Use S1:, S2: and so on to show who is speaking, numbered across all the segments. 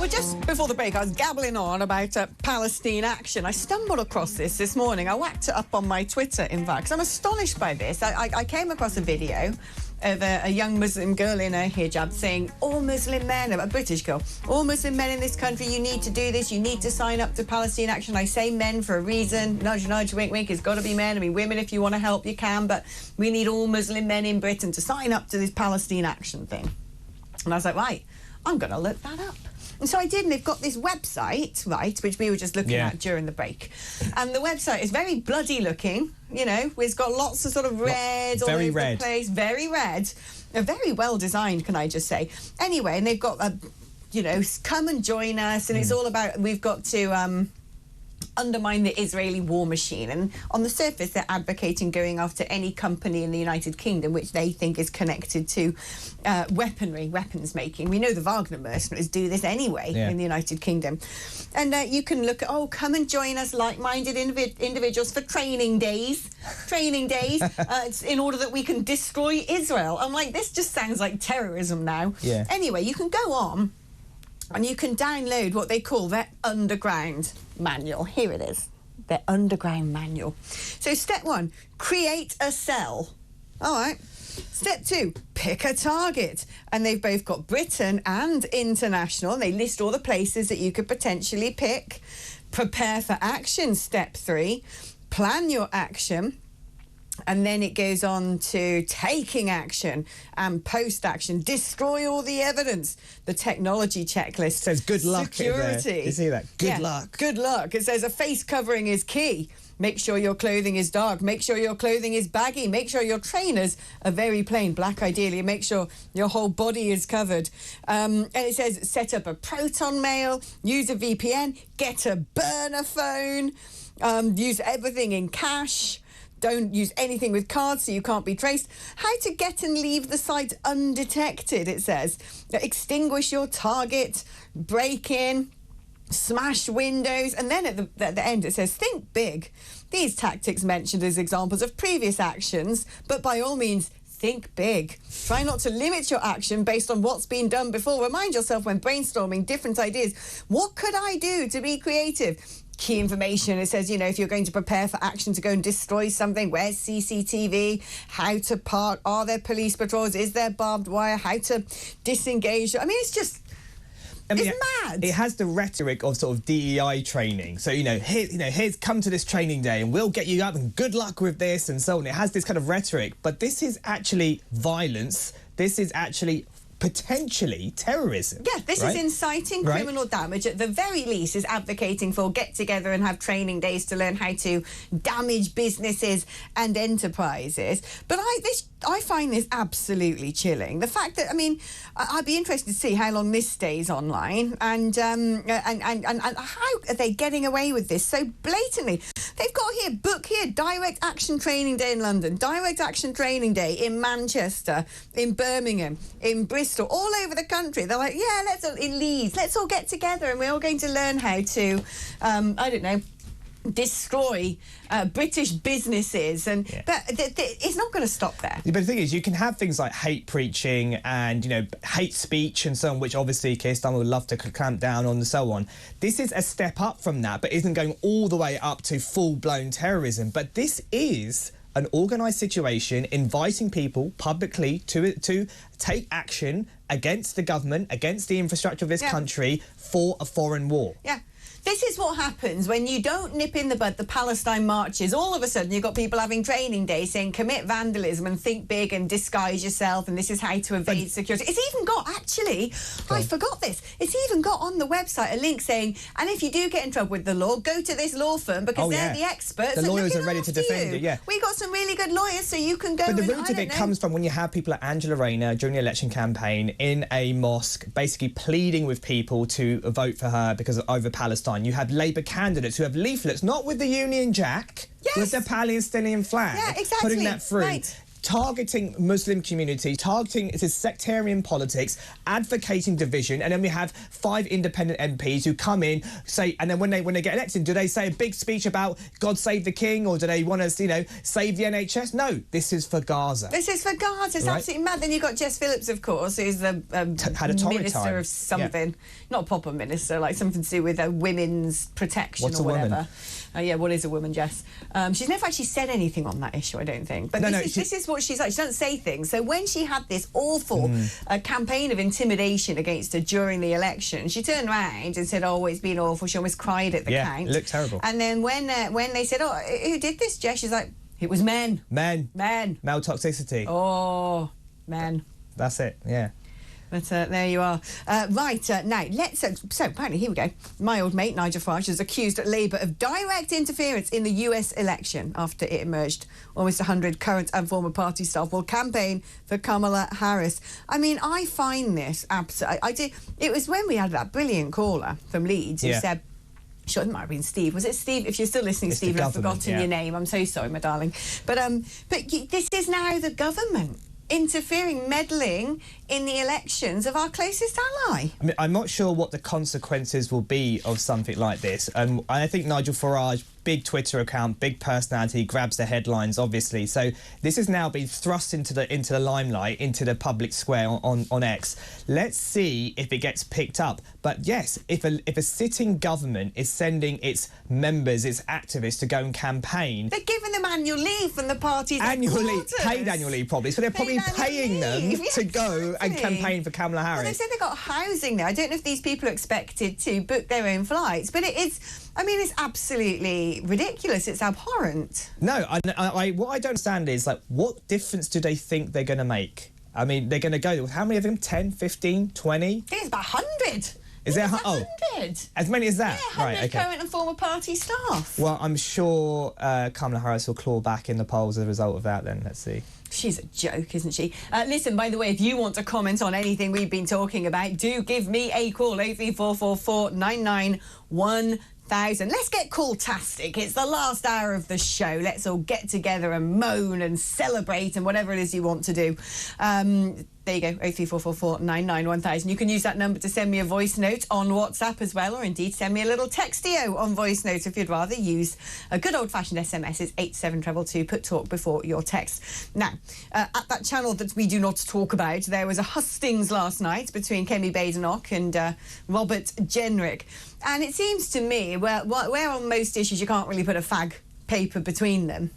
S1: Well, just before the break, I was gabbling on about Palestine Action. I stumbled across this morning. I whacked it up on my Twitter, in fact, 'cause I'm astonished by this. I came across a video of a young Muslim girl in a hijab saying, all Muslim men, a British girl, all Muslim men in this country, you need to do this, you need to sign up to Palestine Action. I say men for a reason, nudge, nudge, wink, wink, it's got to be men. I mean, women, if you want to help, you can, but we need all Muslim men in Britain to sign up to this Palestine Action thing. And I was like, right, I'm going to look that up. And so I did, and they've got this website, right, which we were just looking at during the break. And the website is very bloody looking, you know, it's got lots of sort of red all over the place. Very red. Very well designed, can I just say. Anyway, and they've got, you know, come and join us, and it's all about, we've got to undermine the Israeli war machine. And on the surface, they're advocating going after any company in the United Kingdom which they think is connected to weapons making. We know the Wagner mercenaries do this anyway in the United Kingdom. And you can look at, come and join us, like-minded individuals, for training days. It's in order that we can destroy Israel. I'm like, this just sounds like terrorism now. Anyway, you can go on and you can download what they call their underground manual. Here it is, their underground manual. So step 1, create a cell. All right. Step 2, pick a target. And they've both got Britain and international. They list all the places that you could potentially pick. Prepare for action, step 3. Plan your action. And then it goes on to taking action and post-action. Destroy all the evidence. The technology checklist. It says good luck. Security. You see that? Good luck. Good luck. It says a face covering is key. Make sure your clothing is dark. Make sure your clothing is baggy. Make sure your trainers are very plain, black ideally. Make sure your whole body is covered. And it says set up a proton mail, use a VPN, get a burner phone, use everything in cash. Don't use anything with cards so you can't be traced. How to get and leave the site undetected, it says. Extinguish your target, break in, smash windows. And then at the end it says, think big. These tactics mentioned as examples of previous actions, but by all means, think big. Try not to limit your action based on what's been done before. Remind yourself when brainstorming different ideas, what could I do to be creative? Key information, it says, you know, if you're going to prepare for action to go and destroy something, where's CCTV, how to park, are there police patrols, is there barbed wire, how to disengage. I mean, it's just, it's mad. It has the rhetoric of sort of DEI training. So, here's come to this training day and we'll get you up and good luck with this and so on. It has this kind of rhetoric, but this is actually violence. This is actually potentially terrorism. Yeah, this is inciting criminal damage. At the very least, is advocating for get together and have training days to learn how to damage businesses and enterprises. But I find this absolutely chilling. The fact that, I mean, I'd be interested to see how long this stays online and how are they getting away with this so blatantly. They've got here, book here, direct action training day in London, direct action training day in Manchester, in Birmingham, in Bristol, all over the country. They're like, yeah, in Leeds, let's all get together and we're all going to learn how to, I don't know, destroy British businesses, and it's not going to stop there. But the thing is, you can have things like hate preaching and, hate speech and so on, which obviously Keir Starmer would love to clamp down on and so on. This is a step up from that, but isn't going all the way up to full-blown terrorism. But this is an organised situation inviting people publicly to take action against the government, against the infrastructure of this country for a foreign war. Yeah. This is what happens when you don't nip in the bud the Palestine marches. All of a sudden, you've got people having training days saying commit vandalism and think big and disguise yourself, and this is how to evade security. It's even got, actually, I forgot this, it's even got on the website a link saying, and if you do get in trouble with the law, go to this law firm because they're the experts. The lawyers are ready to defend you. We got some really good lawyers, so you can go. But the root of it comes from when you have people like Angela Rayner during the election campaign in a mosque, basically pleading with people to vote for her because over Palestine. You have Labour candidates who have leaflets, not with the Union Jack, with the Palestinian flag, putting that through.
S2: targeting Muslim community, targeting sectarian politics, advocating division, and then we have 5 independent MPs who come in, say, and then when they get elected, do they say a big speech about God save the King, or do they want to, you know, save the NHS? No, this is for Gaza.
S1: This is for Gaza. It's absolutely mad. Then you've got Alex Phillips, of course, who's the
S2: had a Tory
S1: minister
S2: time.
S1: of something, not a proper minister, like something to do with women's protection.
S2: What's
S1: or
S2: a
S1: whatever.
S2: woman?
S1: Yeah, what is a woman, Jess? She's never actually said anything on that issue, I don't think. But this is what she's like. She doesn't say things. So when she had this awful campaign of intimidation against her during the election, she turned around and said, "Oh, it's been awful." She almost cried at the count.
S2: It looked terrible.
S1: And then when they said, "Oh, who did this, Jess?" She's like, "It was men."
S2: Men.
S1: Men.
S2: Male toxicity.
S1: Oh, men.
S2: That's it, yeah.
S1: But there you are. Now, let's... so, apparently, here we go. My old mate, Nigel Farage, has accused Labour of direct interference in the US election after it emerged. Almost 100 current and former party staff will campaign for Kamala Harris. I mean, I find this absolutely... It was when we had that brilliant caller from Leeds who said... Sure, it might have been Steve. Was it Steve? If you're still listening,
S2: it's
S1: Steve, I've forgotten your name. I'm so sorry, my darling. But this is now the government interfering, meddling in the elections of our closest ally.
S2: I mean, I'm not sure what the consequences will be of something like this. I think Nigel Farage, big Twitter account, big personality, grabs the headlines, obviously. So this has now been thrust into the limelight, into the public square on X. Let's see if it gets picked up. But yes, if a sitting government is sending its members, its activists to go and campaign...
S1: They're giving them annual leave from the party's
S2: annual leave, paid annual leave probably. So they're probably paying them to go and campaign for Kamala Harris.
S1: Well, they said they got housing there. I don't know if these people are expected to book their own flights, but it is... I mean, it's absolutely ridiculous. It's abhorrent. No,
S2: what I don't understand is, like, what difference do they think they're going to make? I mean, they're going to go... How many of them? 10, 15, 20?
S1: I think it's about 100.
S2: Is there
S1: 100?
S2: As many as that?
S1: Yeah, 100 current and former party staff.
S2: Well, I'm sure Kamala Harris will claw back in the polls as a result of that then. Let's see.
S1: She's a joke, isn't she? Listen, by the way, if you want to comment on anything we've been talking about, do give me a call, 03444 99 1000. Let's get call-tastic. It's the last hour of the show. Let's all get together and moan and celebrate and whatever it is you want to do. There you go, 03444 99 1000. You can use that number to send me a voice note on WhatsApp as well, or indeed send me a little textio on voice note if you'd rather use a good old-fashioned SMS. It's 87222. Put talk before your text. Now, at that channel that we do not talk about, there was a hustings last night between Kemi Badenoch and Robert Jenrick. And it seems to me, where on most issues you can't really put a fag paper between them,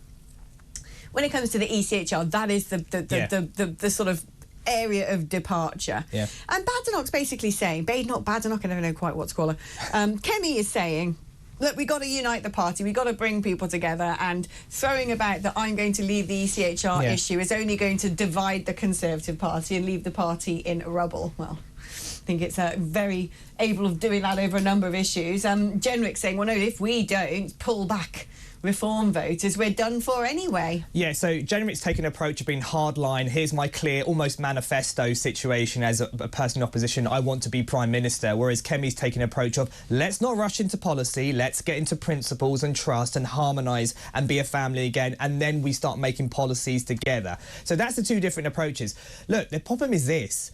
S1: when it comes to the ECHR, that is the sort of area of departure. Yeah. And Badenoch's basically saying, Badenoch, I never know quite what to call her. Kemi is saying, look, we've got to unite the party, we've got to bring people together, and throwing about that I'm going to leave the ECHR issue is only going to divide the Conservative Party and leave the party in rubble. Well, I think it's very able of doing that over a number of issues. Jenrick saying, well, no, if we don't pull back Reform voters, we're done for anyway. Yeah, so Jenrick's taken an approach of being hardline. Here's my clear, almost manifesto situation as a person in opposition. I want to be Prime Minister. Whereas Kemi's taken an approach of, let's not rush into policy, let's get into principles and trust and harmonise and be a family again, and then we start making policies together. So that's the two different approaches. Look, the problem is this.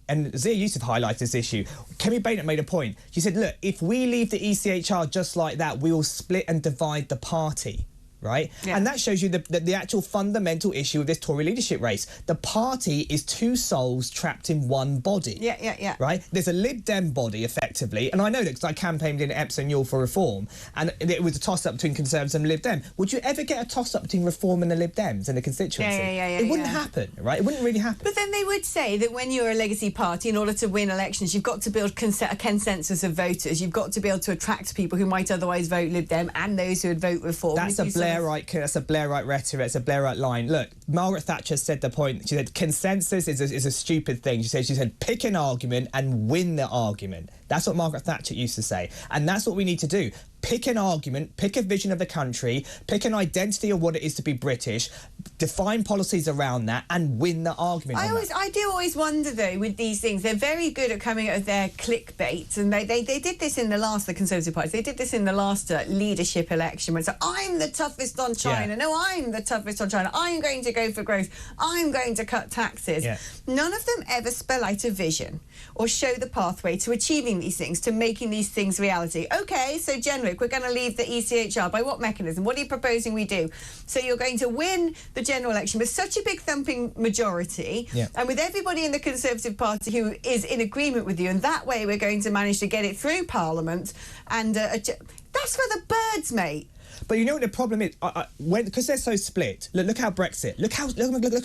S1: And Zia Youssef highlighted this issue. Kemi Badenoch made a point. She said, look, if we leave the ECHR just like that, we will split and divide the party, right? Yeah. And that shows you the actual fundamental issue of this Tory leadership race. The party is two souls trapped in one body. Yeah. Right? There's a Lib Dem body, effectively, and I know that because I campaigned in Epsom Ewell for Reform, and it was a toss-up between Conservatives and Lib Dem. Would you ever get a toss-up between Reform and the Lib Dems in a constituency? It wouldn't happen, right? It wouldn't really happen. But then they would say that when you're a legacy party, in order to win elections, you've got to build a consensus of voters. You've got to be able to attract people who might otherwise vote Lib Dem and those who would vote Reform. That's a Blairite rhetoric. It's a Blairite line. Look, Margaret Thatcher said the point. She said consensus is a stupid thing. She said pick an argument and win the argument. That's what Margaret Thatcher used to say, and that's what we need to do. Pick an argument, pick a vision of the country, pick an identity of what it is to be British, define policies around that, and win the argument. I do always wonder, though, with these things, they're very good at coming out of their clickbait, and they did this in the Conservative Party, they did this in the last leadership election, when it's like, I'm the toughest on China, no, I'm the toughest on China, I'm going to go go for growth. I'm going to cut taxes.
S2: Yeah.
S1: None of them ever spell out a vision or show the pathway to achieving these things, to making these things reality. OK, so Jenrick, we're going to leave the ECHR. By what mechanism? What are you proposing we do? So you're going to win the general election with such a big thumping majority, and with everybody in the Conservative Party who is in agreement with you, and that way we're going to manage to get it through Parliament, and that's for the birds, mate.
S2: But you know what the problem is? Because they're so split. Look how Brexit. Look how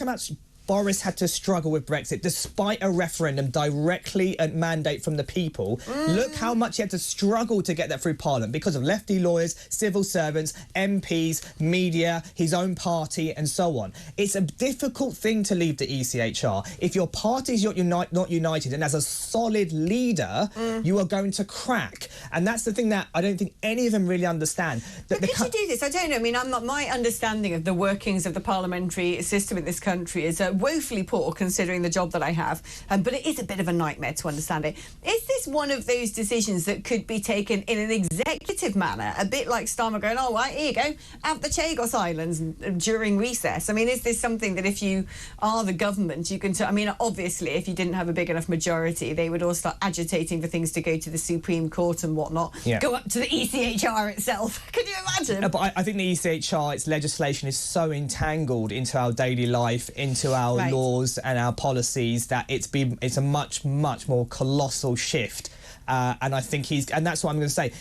S2: much Boris had to struggle with Brexit, despite a referendum directly and mandate from the people. Look how much he had to struggle to get that through Parliament because of lefty lawyers, civil servants, MPs, media, his own party, and so on. It's a difficult thing to leave the ECHR. If your party's not united and as a solid leader, you are going to crack. And that's the thing that I don't think any of them really understand.
S1: But could you do this? I don't know. I mean, my understanding of the workings of the parliamentary system in this country is woefully poor, considering the job that I have. But it is a bit of a nightmare to understand it. Is this one of those decisions that could be taken in an executive manner, a bit like Starmer going, "Oh, right, here you go, have the Chagos Islands during recess"? I mean, is this something that if you are the government, you can... I mean, obviously, if you didn't have a big enough majority, they would all start agitating for things to go to the Supreme Court and whatnot. Go up to the ECHR itself. Can you imagine?
S2: But I think the ECHR, its legislation is so entangled into our daily life, into our laws and our policies, that it's a much more colossal shift. And I think and that's what I'm going to say.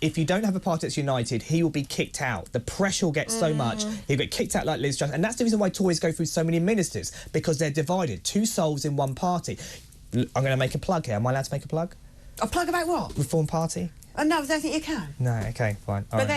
S2: If you don't have a party that's united, he will be kicked out. The pressure will get so much. He'll get kicked out like Liz Truss. And that's the reason why Tories go through so many ministers, because they're divided. Two souls in one party. I'm going to make a plug here. Am I allowed to make a plug?
S1: A plug about what?
S2: Reform Party.
S1: Oh, no, I don't think you can.
S2: No, OK, fine.
S1: But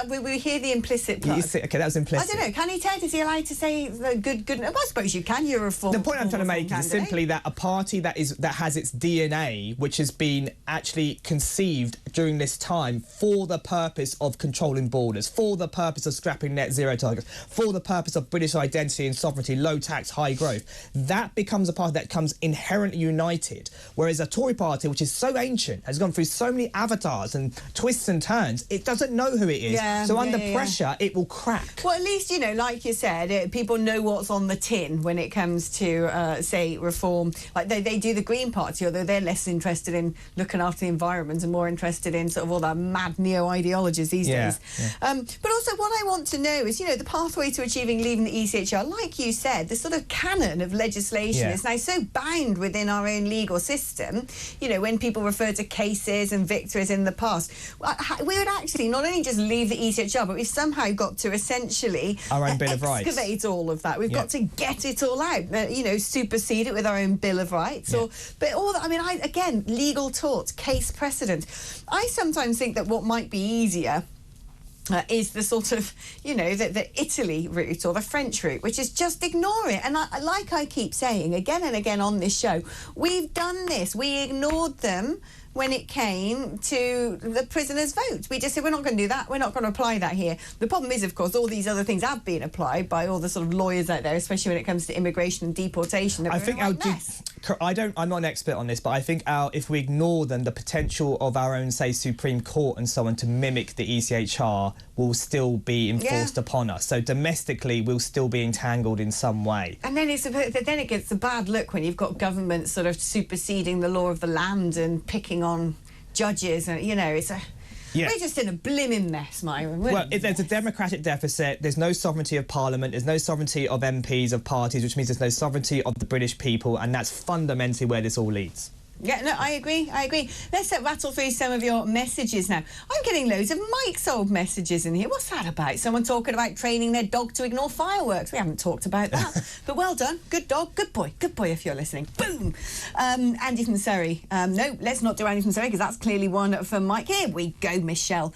S1: we hear the implicit plug.
S2: OK, that was implicit.
S1: I don't know, can he, Ted? Is he allowed to say the good... Well, I suppose you can. You're a reform.
S2: The point I'm trying to make is simply that a party that has its DNA, which has been actually conceived during this time for the purpose of controlling borders, for the purpose of scrapping net zero targets, for the purpose of British identity and sovereignty, low tax, high growth, that becomes a party that comes inherently united. Whereas a Tory party, which is so ancient, has gone through so many avatars and twists and turns, it doesn't know who it is. So under pressure, it will crack.
S1: Well, at least, you know, like you said, people know what's on the tin when it comes to, say, reform. Like they do the Green Party, although they're less interested in looking after the environment and more interested in sort of all that mad neo-ideologies these days. But also what I want to know is, you know, the pathway to achieving leaving the ECHR, like you said, the sort of canon of legislation is now so bound within our own legal system. You know, when people refer to cases and victories in the past, we would actually not only just leave the ECHR, but we've somehow got to essentially
S2: our own Bill of Rights.
S1: Excavate all of that. We've got to get it all out, you know, supersede it with our own Bill of Rights. But all that, I mean, again, legal tort, case precedent. I sometimes think that what might be easier is the sort of, you know, the Italy route or the French route, which is just ignore it. And like I keep saying again and again on this show, we've done this. We ignored them when it came to the prisoners' vote. We just said, we're not going to do that. We're not going to apply that here. The problem is, of course, all these other things have been applied by all the sort of lawyers out there, especially when it comes to immigration and deportation.
S2: I think I'm not an expert on this, but I think if we ignore them, the potential of our own, say, Supreme Court and so on to mimic the ECHR will still be enforced upon us. So domestically, we'll still be entangled in some way. And
S1: then it gets a bad look when you've got governments sort of superseding the law of the land and picking on judges, and you know, we're just in a blimmin' mess, Myron.
S2: Well, if there's a democratic deficit, there's no sovereignty of Parliament, there's no sovereignty of MPs, of parties, which means there's no sovereignty of the British people, and that's fundamentally where this all leads.
S1: Yeah, no, I agree. Let's rattle through some of your messages now. I'm getting loads of Mike's old messages in here. What's that about? Someone talking about training their dog to ignore fireworks. We haven't talked about that. But well done. Good dog. Good boy if you're listening. Boom. Andy from Surrey. No, let's not do Andy from Surrey because that's clearly one for Mike. Here we go, Michelle.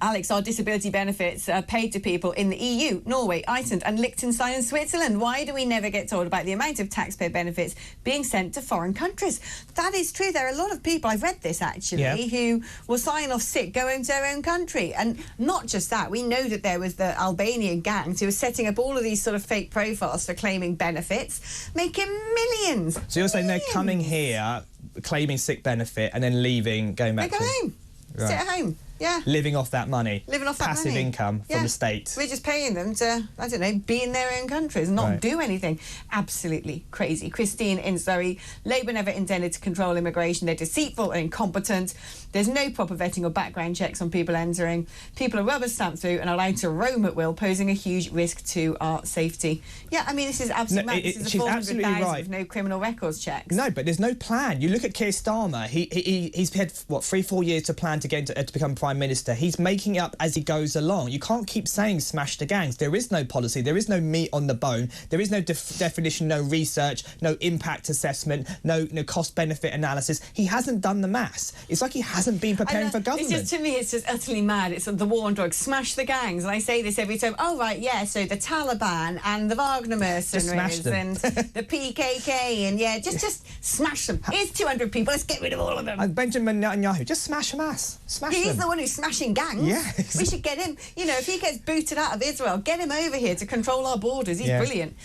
S1: Alex, our disability benefits are paid to people in the EU, Norway, Iceland and Liechtenstein and Switzerland. Why do we never get told about the amount of taxpayer benefits being sent to foreign countries? That is true. There are a lot of people, I've read this actually, who will sign off sick, go home to their own country. And not just that, we know that there was the Albanian gangs who were setting up all of these sort of fake profiles for claiming benefits, making millions.
S2: So you're saying they're coming here, claiming sick benefit and then leaving, going back
S1: home. Right. Sit at home. Yeah.
S2: living off that money.
S1: Living off that
S2: passive
S1: money.
S2: income from the state.
S1: We're just paying them to, I don't know, be in their own countries and not do anything. Absolutely crazy. Christine in Surrey, Labour never intended to control immigration. They're deceitful and incompetent. There's no proper vetting or background checks on people entering. People are rubber stamped through and allowed to roam at will, posing a huge risk to our safety. Yeah, I mean, this is absolutely mad. This is
S2: she's
S1: 400,000
S2: right.
S1: with no criminal records checks.
S2: No, but there's no plan. You look at Keir Starmer. He's had, what, 3-4 years to plan to get to become Prime Minister. He's making it up as he goes along. You can't keep saying smash the gangs. There is no policy. There is no meat on the bone. There is no definition, no research, no impact assessment, no cost-benefit analysis. He hasn't done the maths. It's like he hasn't been preparing for government.
S1: It's just, to me, it's just utterly mad. It's the war on drugs. Smash the gangs. And I say this every time. Oh, right, yeah, so the Taliban and the Wagner mercenaries and the PKK and, yeah, just smash them. Here's 200 people. Let's get rid of all of them.
S2: And Benjamin Netanyahu, just smash Hamas. Smash them.
S1: He's the one who's smashing gangs.
S2: Yeah.
S1: We should get him, you know, if he gets booted out of Israel, get him over here to control our borders. He's brilliant.